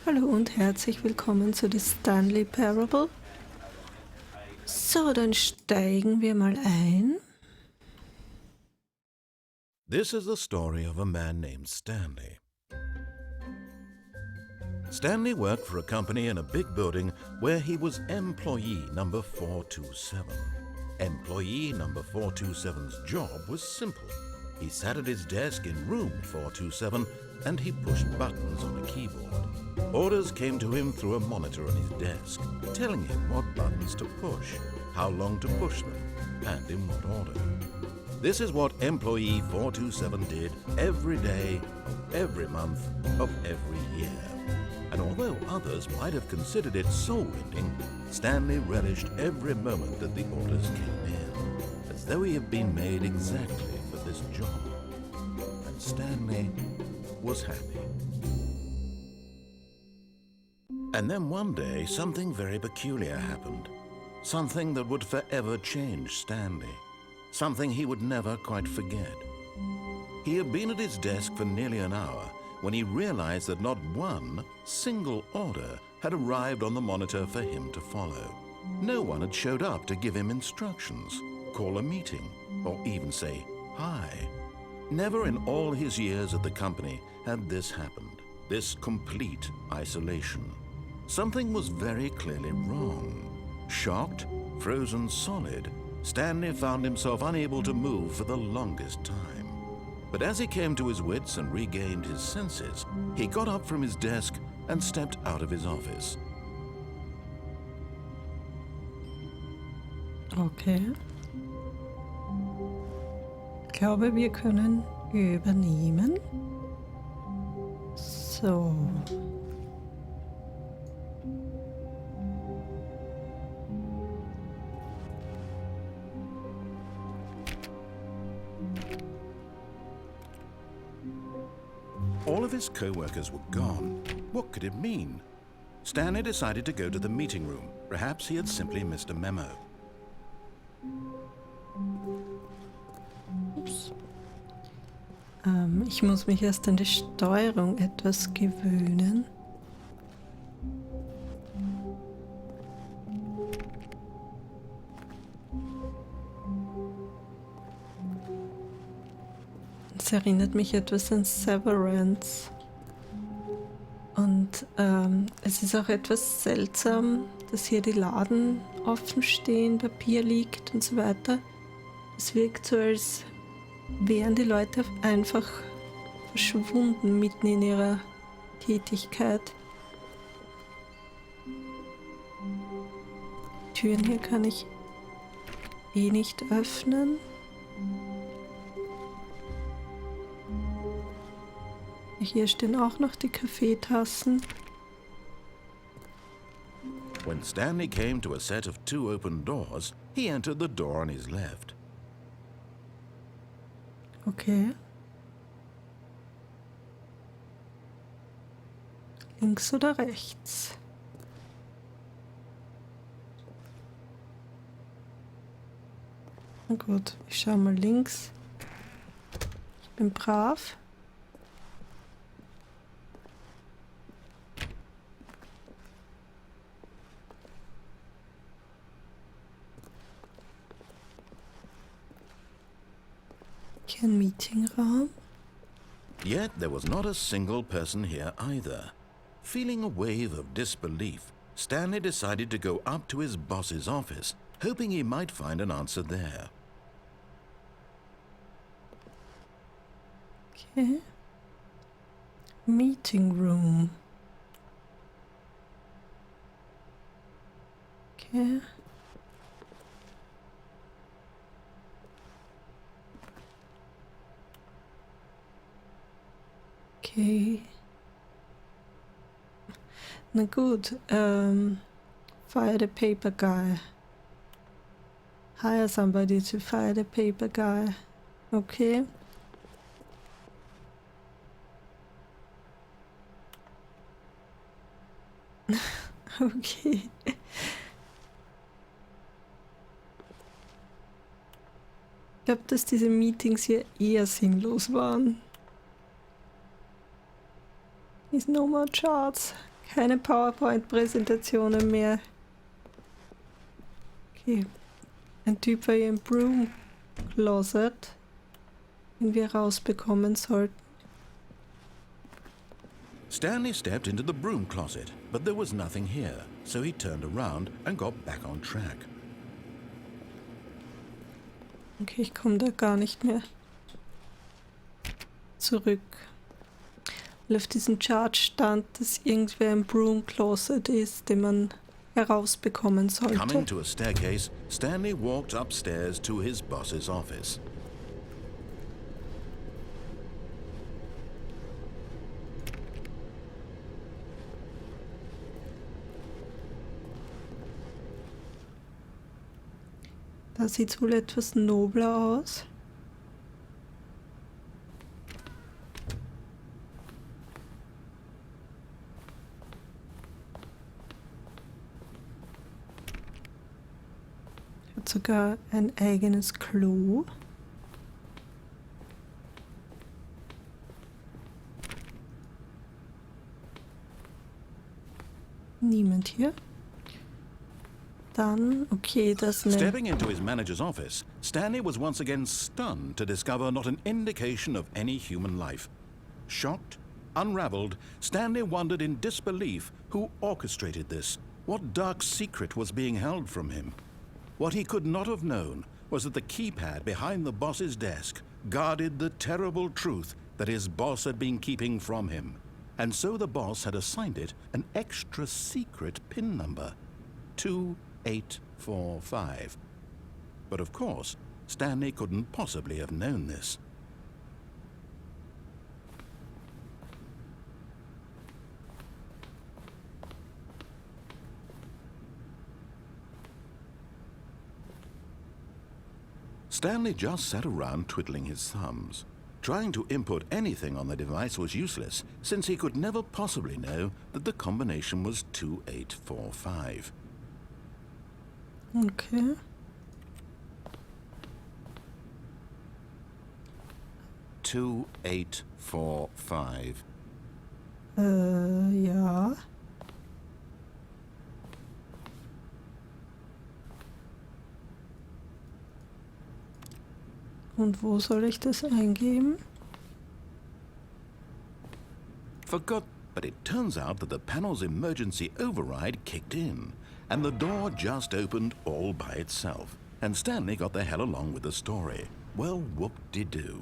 Hallo und herzlich willkommen zu der Stanley Parable. So, dann steigen wir mal ein. This is the story of a man named Stanley. Stanley worked for a company in a big building where he was employee number 427. Employee number 427's job was simple. He sat at his desk in room 427 and he pushed buttons on a keyboard. Orders came to him through a monitor on his desk, telling him what buttons to push, how long to push them, and in what order. This is what employee 427 did every day of every month of every year. And although others might have considered it soul-rending, Stanley relished every moment that the orders came in, as though he had been made exactly for this job. And Stanley was happy. And then one day, something very peculiar happened. Something that would forever change Stanley. Something he would never quite forget. He had been at his desk for nearly an hour when he realized that not one single order had arrived on the monitor for him to follow. No one had showed up to give him instructions, call a meeting, or even say hi. Never in all his years at the company had this happened, this complete isolation. Something was very clearly wrong. Shocked, frozen solid, Stanley found himself unable to move for the longest time. But as he came to his wits and regained his senses, he got up from his desk and stepped out of his office. Okay. Ich glaube, wir können übernehmen. So. All of his co-workers were gone. What could it mean? Stanley decided to go to the meeting room. Perhaps he had simply missed a memo. Ups. Ich muss mich erst an die Steuerung etwas gewöhnen. Es erinnert mich etwas an Severance. Und es ist auch etwas seltsam, dass hier die Laden offen stehen, Papier liegt und so weiter. Es wirkt so, als wären die Leute einfach verschwunden mitten in ihrer Tätigkeit. Türen hier kann ich eh nicht öffnen. Hier stehen auch noch die Kaffeetassen. When Stanley came to a set of 2 open doors, he entered the door on his left. Okay. Links oder rechts? Na gut, ich schau mal links. Ich bin brav. Kein Meetingraum. Yet there was not a single person here either. Feeling a wave of disbelief, Stanley decided to go up to his boss's office, hoping he might find an answer there. Okay. Meeting room. Okay. Okay. Na gut, fire the paper guy. Hire somebody to fire the paper guy. Okay. Okay. Ich glaube, dass diese Meetings hier eher sinnlos waren. Is no more charts. Keine PowerPoint-Präsentationen mehr. Okay. Ein Typ war hier im Broom Closet, den wir rausbekommen sollten. Stanley stepped into the broom closet, but there was nothing here, so he turned around and got back on track. Okay, ich komme da gar nicht mehr zurück. Weil auf diesem Chart stand, dass irgendwer im Broom Closet ist, den man herausbekommen sollte. Coming to a staircase, Stanley walked upstairs to his boss's office. Da sieht es wohl etwas nobler aus. Hat sogar ein eigenes Klo. Niemand hier. Dann, okay, das ne. Stepping into his manager's office, Stanley was once again stunned to discover not an indication of any human life. Shocked, unraveled, Stanley wondered in disbelief who orchestrated this. What dark secret was being held from him? What he could not have known was that the keypad behind the boss's desk guarded the terrible truth that his boss had been keeping from him. And so the boss had assigned it an extra secret PIN number. 2845. But of course, Stanley couldn't possibly have known this. Stanley just sat around twiddling his thumbs. Trying to input anything on the device was useless, since he could never possibly know that the combination was 2845. Okay. Two, 8, 4, 5. Ja. Und wo soll ich das eingeben? Forgot, but it turns out that the panel's emergency override kicked in, and the door just opened all by itself. And Stanley got the hell along with the story. Well, whoop-de-doo.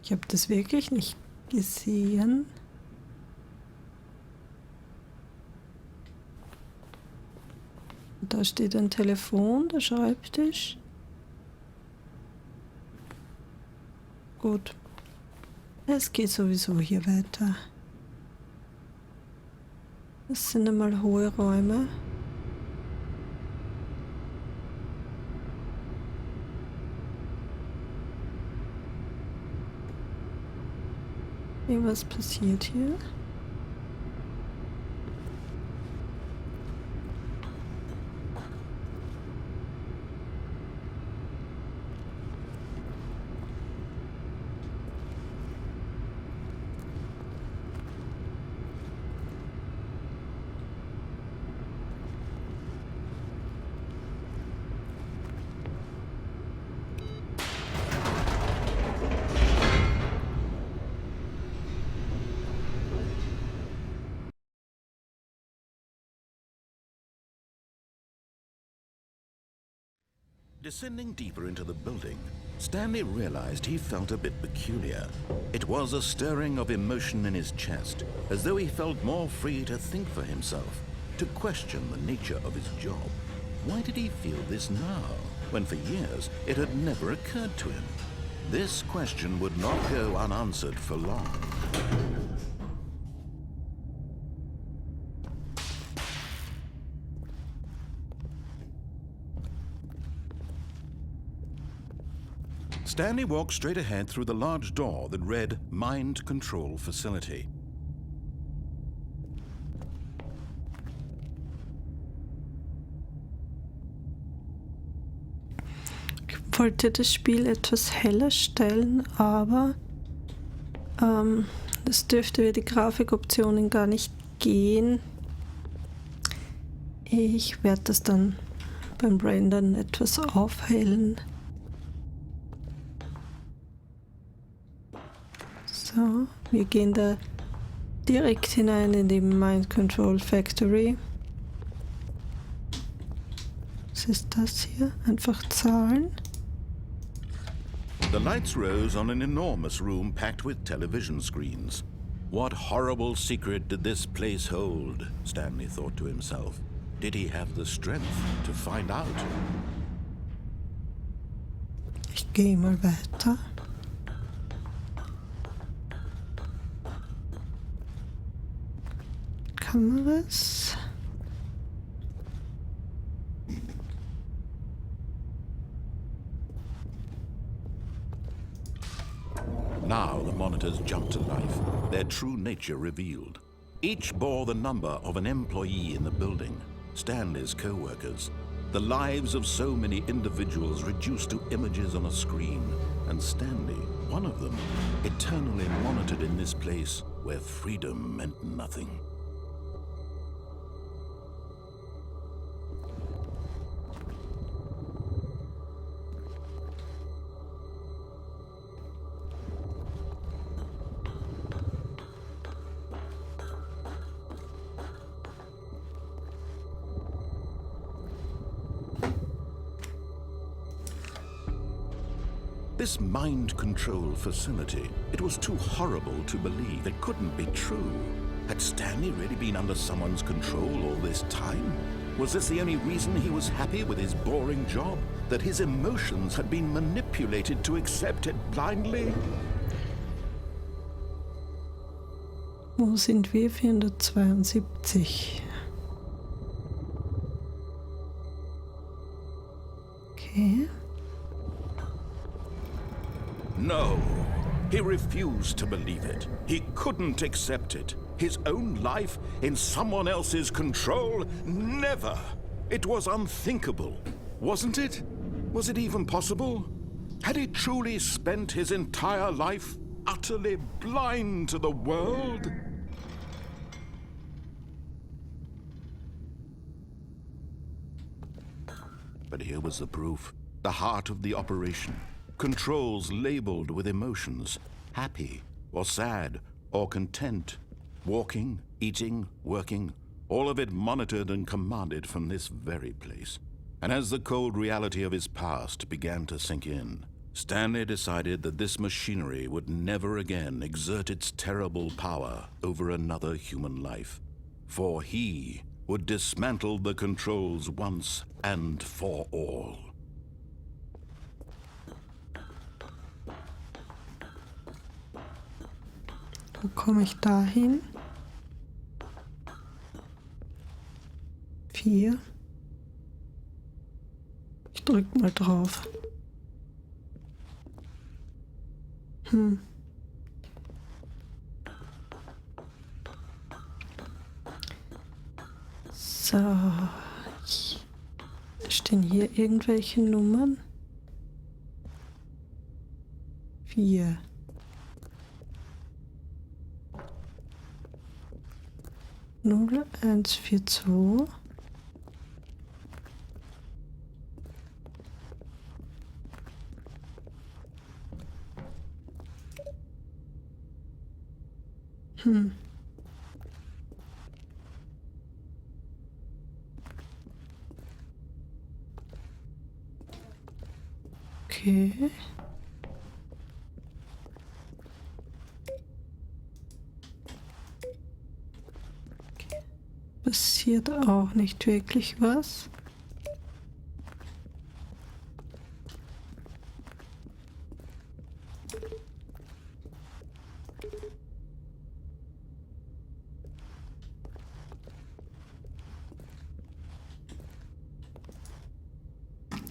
Ich habe das wirklich nicht gesehen. Da steht ein Telefon, der Schreibtisch. Gut. Es geht sowieso hier weiter. Das sind einmal hohe Räume. Irgendwas passiert hier. Descending deeper into the building, Stanley realized he felt a bit peculiar. It was a stirring of emotion in his chest, as though he felt more free to think for himself, to question the nature of his job. Why did he feel this now, when for years it had never occurred to him? This question would not go unanswered for long. Stanley walked straight ahead through the large door that read Mind Control Facility. Ich wollte das Spiel etwas heller stellen, aber Das dürfte über die Grafikoptionen gar nicht gehen. Ich werde das dann beim Rendern etwas aufhellen. So, wir gehen da direkt hinein in die Mind Control Factory. Was ist das hier? Einfach Zahlen. The lights rose on an enormous room packed with television screens. What horrible secret did this place hold? Stanley thought to himself. Did he have the strength to find out? Ich gehe mal weiter. Kameras. Now the monitors jumped to life, their true nature revealed. Each bore the number of an employee in the building, Stanley's co-workers. The lives of so many individuals reduced to images on a screen, and Stanley, one of them, eternally monitored in this place where freedom meant nothing. This mind control facility, it was too horrible to believe. It couldn't be true. Had Stanley really been under someone's control all this time? Was this the only reason he was happy with his boring job? That his emotions had been manipulated to accept it blindly? Wo sind wir? 472. Okay. No, he refused to believe it. He couldn't accept it. His own life in someone else's control? Never! It was unthinkable, wasn't it? Was it even possible? Had he truly spent his entire life utterly blind to the world? But here was the proof, the heart of the operation. Controls labeled with emotions, happy or sad or content, walking, eating, working, all of it monitored and commanded from this very place. And as the cold reality of his past began to sink in, Stanley decided that this machinery would never again exert its terrible power over another human life, for he would dismantle the controls once and for all. Wo komme ich da hin? 4. Ich drück mal drauf. So. Stehen hier irgendwelche Nummern? 4. Null, 1, 4, 2. Okay. Passiert auch nicht wirklich was.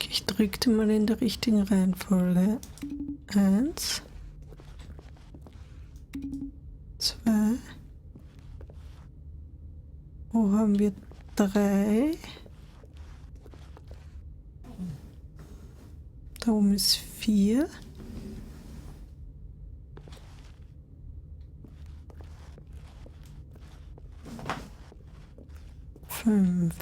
Ich drückte mal in der richtigen Reihenfolge. 1, 2. Wo haben wir 3? Da oben ist 4. 5.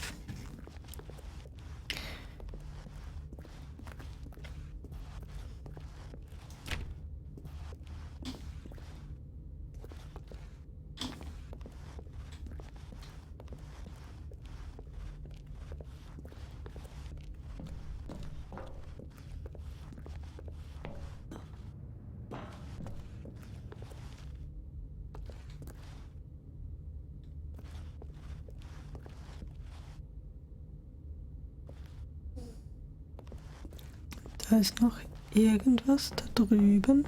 Da ist noch irgendwas da drüben.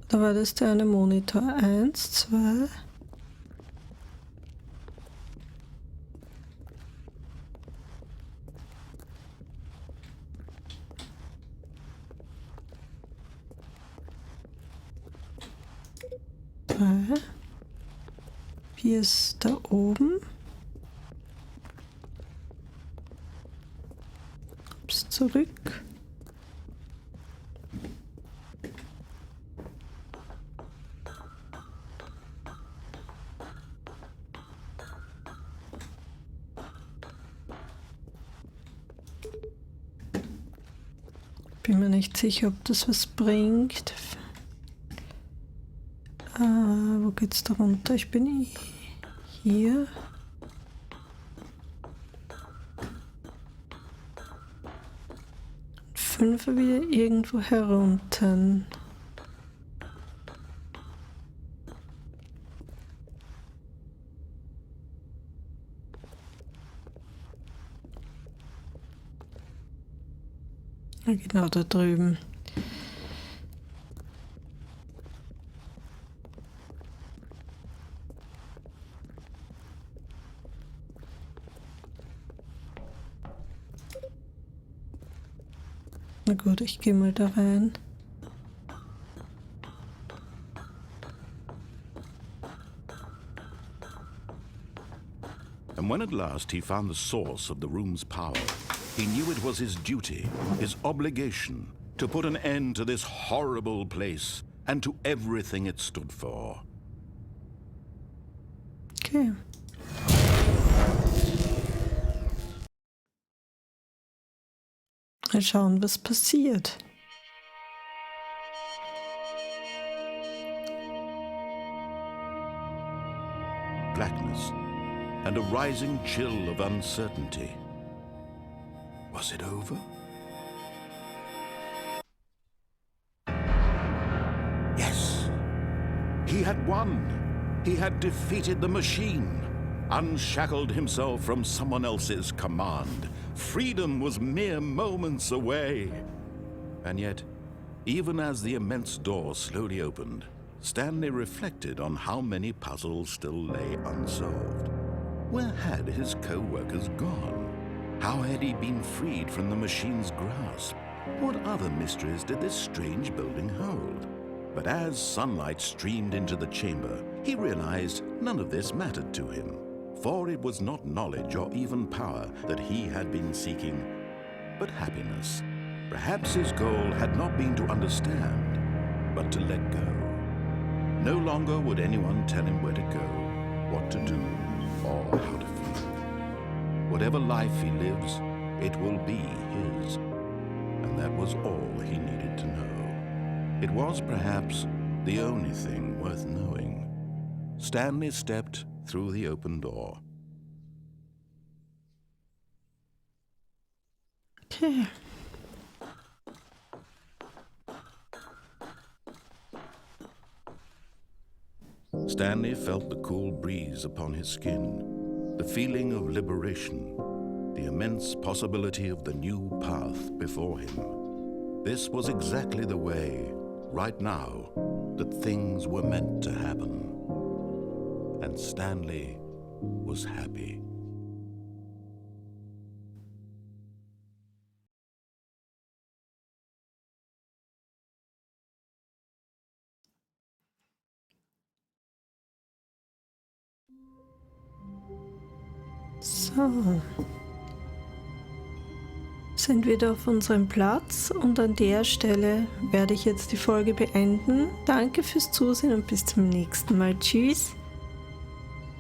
Da war das der eine Monitor. 1, 2. Hier ist da oben. Ups, zurück. Bin mir nicht sicher, ob das was bringt. Wo geht's da runter? Ich bin hier. Fünfer wieder irgendwo herunter. Ja, genau da drüben. Na gut, ich gehe mal da rein. And when at last he found the source of the room's power, he knew it was his duty, his obligation, to put an end to this horrible place and to everything it stood for. Okay. Mal schauen, was passiert. Blackness and a rising chill of uncertainty. Was it over? Yes. He had won. He had defeated the machine, unshackled himself from someone else's command. Freedom was mere moments away. And yet, even as the immense door slowly opened, Stanley reflected on how many puzzles still lay unsolved. Where had his co-workers gone? How had he been freed from the machine's grasp? What other mysteries did this strange building hold? But as sunlight streamed into the chamber, he realized none of this mattered to him. For it was not knowledge or even power that he had been seeking, but happiness. Perhaps his goal had not been to understand, but to let go. No longer would anyone tell him where to go, what to do, or how to feel. Whatever life he lives, it will be his. And that was all he needed to know. It was perhaps the only thing worth knowing. Stanley stepped through the open door. Okay. Stanley felt the cool breeze upon his skin, the feeling of liberation, the immense possibility of the new path before him. This was exactly the way, right now, that things were meant to happen. And Stanley was happy. So. sind wieder auf unserem Platz und an der Stelle werde ich jetzt die Folge beenden. Danke fürs Zusehen und bis zum nächsten Mal. Tschüss!